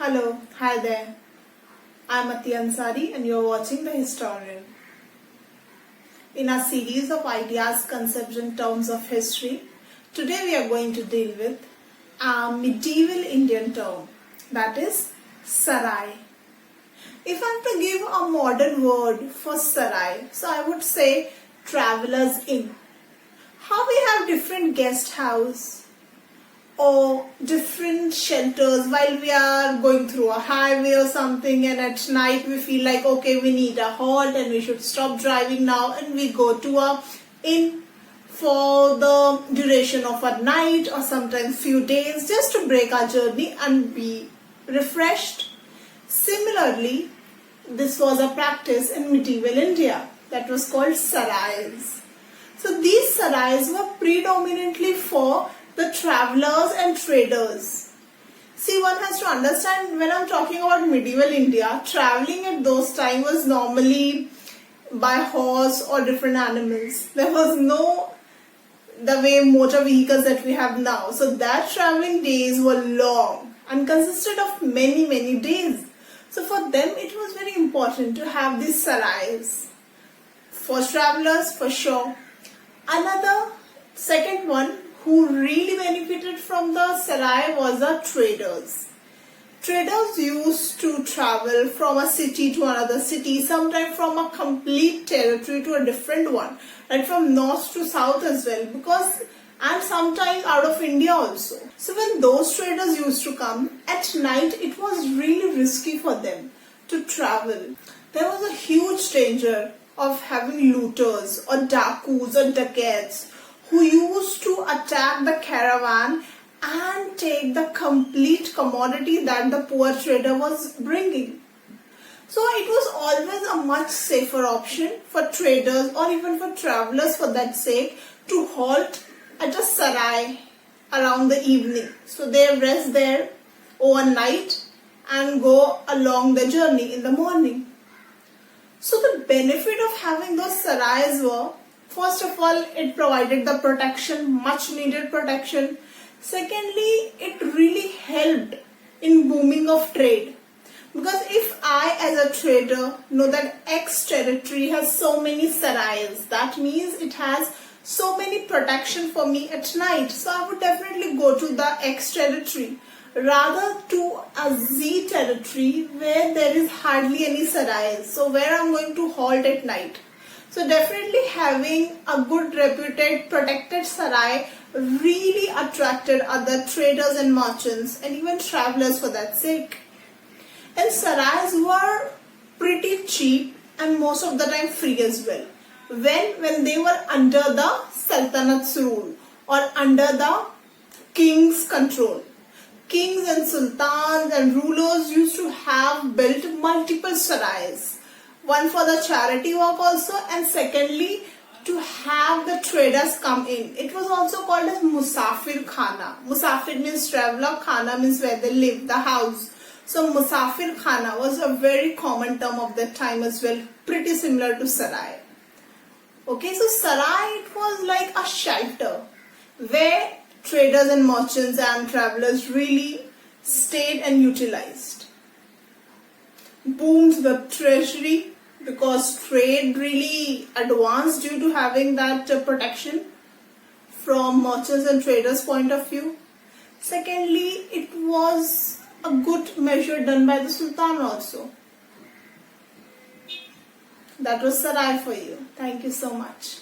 Hello, hi there. I'm Sarai and you're watching The Historian. In our series of ideas, concepts and terms of history, today we are going to deal with a medieval Indian term, that is Sarai. If I'm to give a modern word for Sarai, so I would say traveller's inn. How we have different guest house or different shelters while we are going through a highway or something, and at night we feel like okay, we need a halt and we should stop driving now, and we go to a inn for the duration of a night or sometimes few days just to break our journey and be refreshed. Similarly, this was a practice in medieval India that was called sarais. So these sarais were predominantly for the travelers and traders. See, one has to understand, when I'm talking about medieval India, traveling at those times was normally by horse or different animals. There was no the way motor vehicles that we have now. So that traveling days were long and consisted of many days. So for them it was very important to have these sarais. For travelers, for sure. Another second one who really benefited from the sarai was the traders. Traders used to travel from a city to another city, sometimes from a complete territory to a different one, like from north to south as well, and sometimes out of India also. So when those traders used to come at night, it was really risky for them to travel. There was a huge danger of having looters or dakus or dacoits who used to attack the caravan and take the complete commodity that the poor trader was bringing. So it was always a much safer option for traders or even for travelers for that sake to halt at a sarai around the evening. So they rest there overnight and go along the journey in the morning. So the benefit of having those sarais were, first of all, it provided the protection, much needed protection. Secondly, it really helped in booming of trade. Because if I as a trader know that X territory has so many sarais, that means it has so many protection for me at night. So I would definitely go to the X territory rather to a Z territory where there is hardly any sarais. So where I'm going to halt at night. So definitely having a good reputed protected sarai really attracted other traders and merchants and even travelers for that sake. And sarais were pretty cheap and most of the time free as well. When they were under the Sultanat's rule or under the king's control. Kings and sultans and rulers used to have built multiple sarais. One for the charity work also, and secondly to have the traders come in. It was also called as Musafir Khana. Musafir means traveler, Khana means where they live, the house. So Musafir Khana was a very common term of that time as well, pretty similar to sarai. Okay, so sarai, it was like a shelter where traders and merchants and travelers really stayed and utilized. Boomed the treasury because trade really advanced due to having that protection from merchants and traders' point of view. Secondly, it was a good measure done by the Sultan also. That was sarai for you. Thank you so much.